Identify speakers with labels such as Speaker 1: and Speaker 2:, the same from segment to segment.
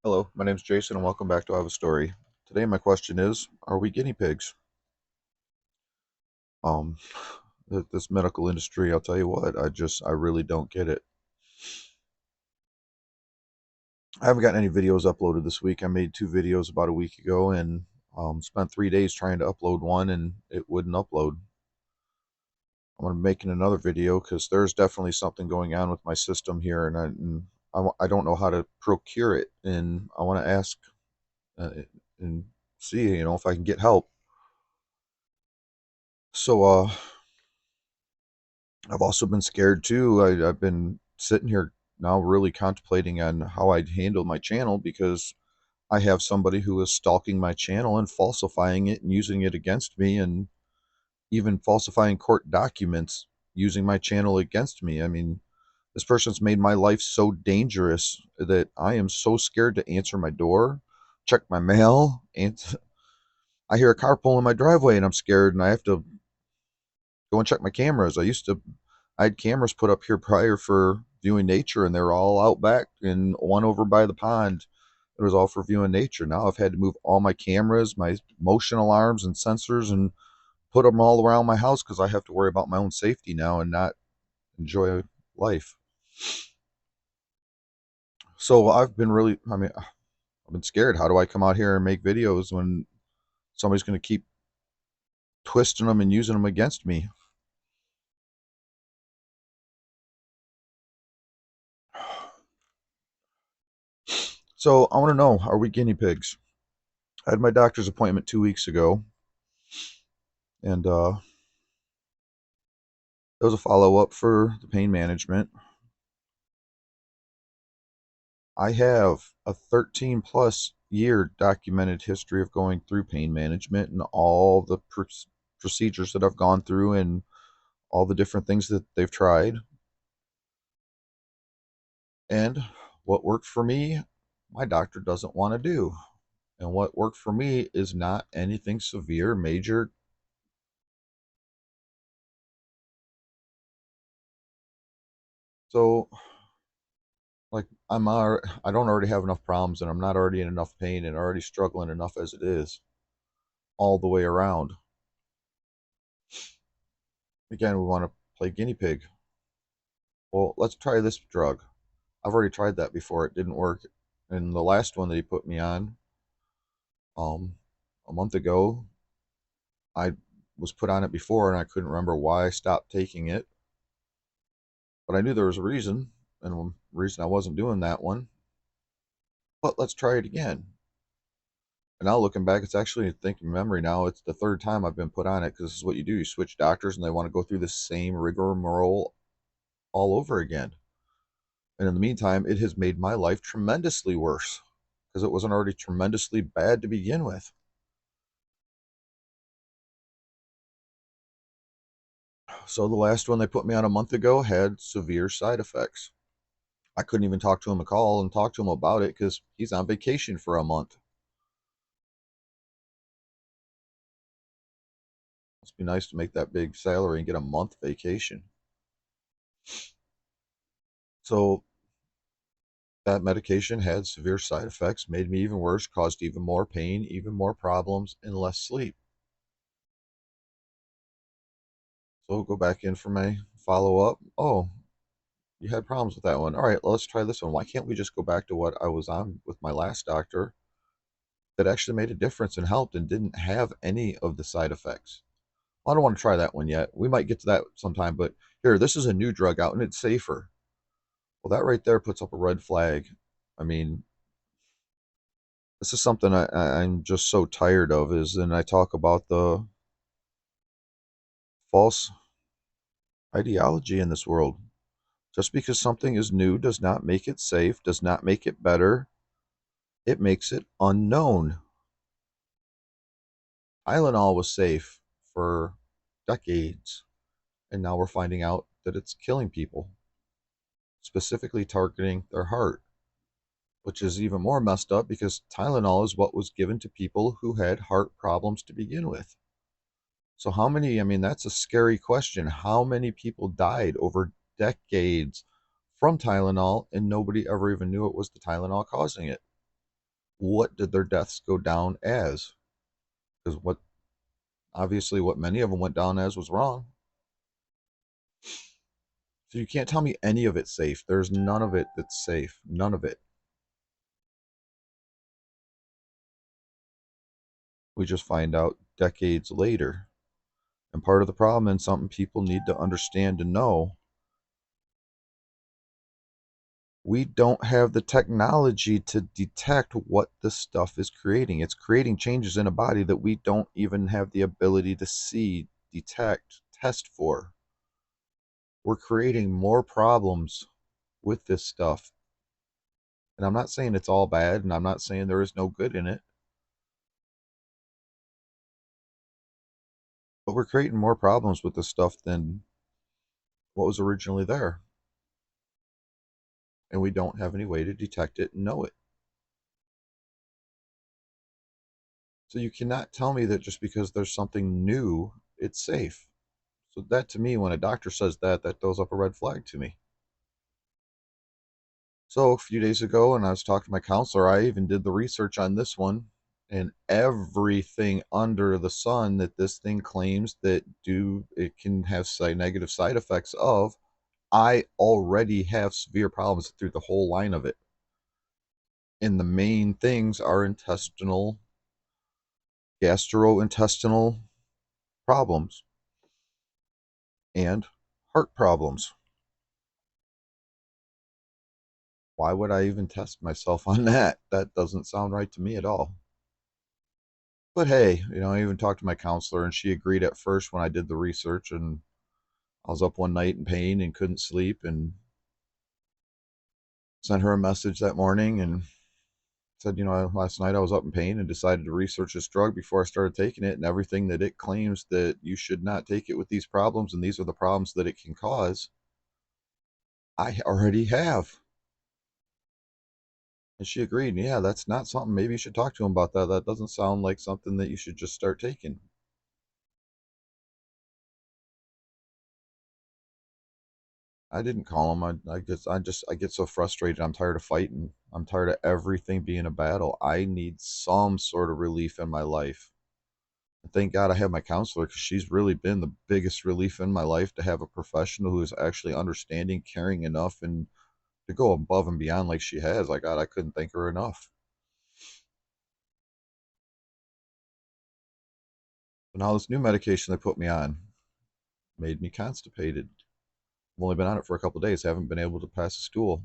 Speaker 1: Hello, my name is Jason and welcome back to I Have a Story. Today my question is, are we guinea pigs? Um, this medical industry, I'll tell you what, I really don't get it. I haven't gotten any videos uploaded this week. I made 2 videos about a week ago and spent 3 days trying to upload one and it wouldn't upload. I'm going to be making another video because there's definitely something going on with my system here and I don't know how to procure it and I want to ask uh, and see, if I can get help. So, I've also been scared too. I've been sitting here now really contemplating on how I'd handle my channel because I have somebody who is stalking my channel and falsifying it and using it against me and even falsifying court documents using my channel against me. I mean, this person's made my life so dangerous that I am so scared to answer my door, check my mail, and I hear a car pulling in my driveway and I'm scared and I have to go and check my cameras. I had cameras put up here prior for viewing nature, and they were all out back, and one over by the pond. It was all for viewing nature. Now I've had to move all my cameras, my motion alarms, and sensors, and put them all around my house because I have to worry about my own safety now and not enjoy life. So I've been scared. How do I come out here and make videos when somebody's going to keep twisting them and using them against me? So I want to know, are we guinea pigs? I had my doctor's appointment 2 weeks ago, and it was a follow up for the pain management. I have a 13 plus year documented history of going through pain management and all the procedures that I've gone through and all the different things that they've tried. And what worked for me, my doctor doesn't want to do. And what worked for me is not anything severe, major. So, like, I don't already have enough problems and I'm not already in enough pain and already struggling enough as it is all the way around. Again, we want to play guinea pig. Well, let's try this drug. I've already tried that before. It didn't work. And the last one that he put me on, um, a month ago, I was put on it before and I couldn't remember why I stopped taking it. But I knew there was a reason, and the reason I wasn't doing that one. But let's try it again. And now looking back, it's actually thinking memory now. It's the third time I've been put on it because this is what you do. You switch doctors and they want to go through the same rigmarole all over again. And in the meantime, it has made my life tremendously worse because it wasn't already tremendously bad to begin with. So the last one they put me on a month ago had severe side effects. I couldn't even talk to him a call and talk to him about it because he's on vacation for a month. Must be nice to make that big salary and get a month vacation. So that medication had severe side effects, made me even worse, caused even more pain, even more problems, and less sleep. So go back in for my follow up. Oh, you had problems with that one. All right, let's try this one. Why can't we just go back to what I was on with my last doctor that actually made a difference and helped and didn't have any of the side effects? Well, I don't want to try that one yet. We might get to that sometime, but here, this is a new drug out and it's safer. Well, that right there puts up a red flag. I mean, this is something I'm just so tired of is, and I talk about the false ideology in this world. Just because something is new does not make it safe, does not make it better. It makes it unknown. Tylenol was safe for decades, and now we're finding out that it's killing people, specifically targeting their heart, which is even more messed up because Tylenol is what was given to people who had heart problems to begin with. So, how many? I mean, that's a scary question. How many people died over decades from Tylenol and nobody ever even knew it was the Tylenol causing it? what did their deaths go down as? Because what many of them went down as was wrong. So you can't tell me any of it's safe. There's none of it that's safe. None of it. We just find out decades later. And part of the problem, and something people need to understand and know, we don't have the technology to detect what this stuff is creating. It's creating changes in a body that we don't even have the ability to see, detect, test for. We're creating more problems with this stuff. And I'm not saying it's all bad, and I'm not saying there is no good in it, but we're creating more problems with this stuff than what was originally there. And we don't have any way to detect it and know it. So you cannot tell me that just because there's something new, it's safe. So that to me, when a doctor says that, that throws up a red flag to me. So a few days ago, when I was talking to my counselor, I even did the research on this one, and everything under the sun that this thing claims that do it can have negative side effects of, I already have severe problems through the whole line of it. And the main things are gastrointestinal problems and heart problems. Why would I even test myself on that? That doesn't sound right to me at all. But hey, I even talked to my counselor and she agreed at first when I did the research, and I was up one night in pain and couldn't sleep, and sent her a message that morning and said, last night I was up in pain and decided to research this drug before I started taking it, and everything that it claims that you should not take it with these problems, and these are the problems that it can cause, I already have. And she agreed. And yeah, that's not something, maybe you should talk to him about that. That doesn't sound like something that you should just start taking. I didn't call him. I get so frustrated. I'm tired of fighting. I'm tired of everything being a battle. I need some sort of relief in my life. And thank God I have my counselor, because she's really been the biggest relief in my life, to have a professional who is actually understanding, caring enough, and to go above and beyond like she has. Like God, I couldn't thank her enough. But now this new medication they put me on made me constipated. I've only been on it for a couple of days. Haven't been able to pass a stool.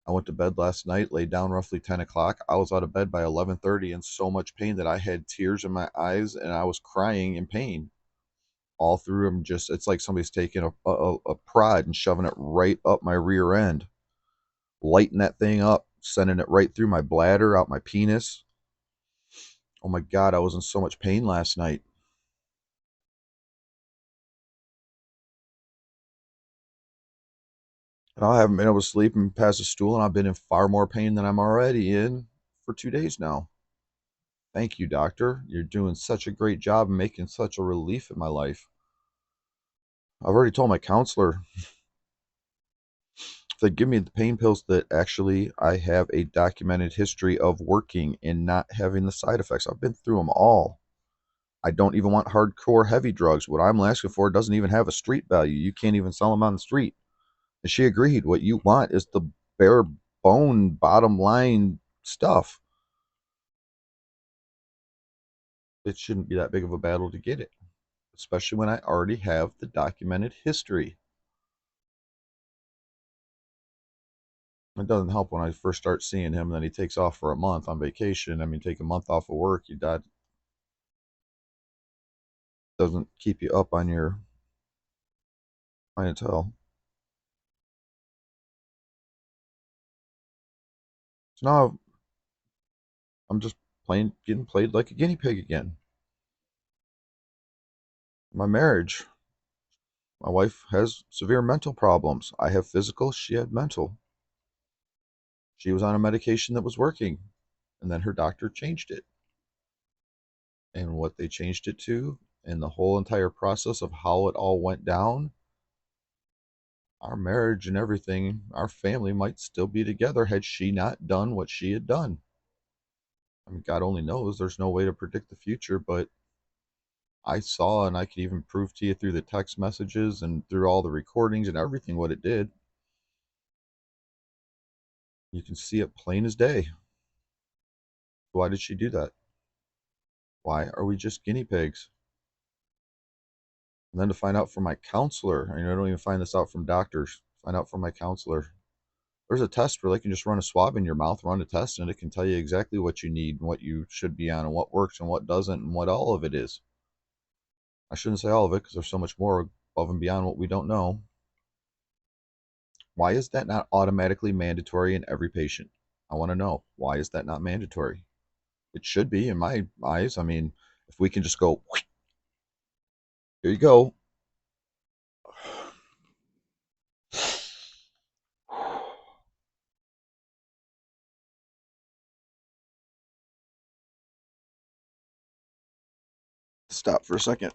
Speaker 1: I went to bed last night, laid down roughly 10 o'clock. I was out of bed by 11:30 in so much pain that I had tears in my eyes and I was crying in pain all through them. Just, it's like somebody's taking a prod and shoving it right up my rear end, lighting that thing up, sending it right through my bladder, out my penis. Oh my God, I was in so much pain last night. And I haven't been able to sleep and pass a stool, and I've been in far more pain than I'm already in for 2 days now. Thank you, doctor. You're doing such a great job and making such a relief in my life. I've already told my counselor if they give me the pain pills that actually I have a documented history of working and not having the side effects. I've been through them all. I don't even want hardcore heavy drugs. What I'm asking for doesn't even have a street value. You can't even sell them on the street. And she agreed. What you want is the bare bone, bottom line stuff. It shouldn't be that big of a battle to get it, especially when I already have the documented history. It doesn't help when I first start seeing him, and then he takes off for a month on vacation. I mean, take a month off of work, you that doesn't keep you up on your clientele. So now I'm just getting played like a guinea pig again. My marriage, my wife has severe mental problems. I have physical, she had mental. She was on a medication that was working, and then her doctor changed it. And what they changed it to, and the whole entire process of how it all went down, our marriage and everything, our family might still be together had she not done what she had done. I mean, God only knows. There's no way to predict the future, but I saw, and I could even prove to you through the text messages and through all the recordings and everything what it did. You can see it plain as day. Why did she do that? Why are we just guinea pigs? And then to find out from my counselor, I don't even find this out from doctors, find out from my counselor. There's a test where they can just run a swab in your mouth, run a test, and it can tell you exactly what you need and what you should be on and what works and what doesn't and what all of it is. I shouldn't say all of it because there's so much more above and beyond what we don't know. Why is that not automatically mandatory in every patient? I want to know. Why is that not mandatory? It should be in my eyes. I mean, if we can just go, here you go. Stop for a second.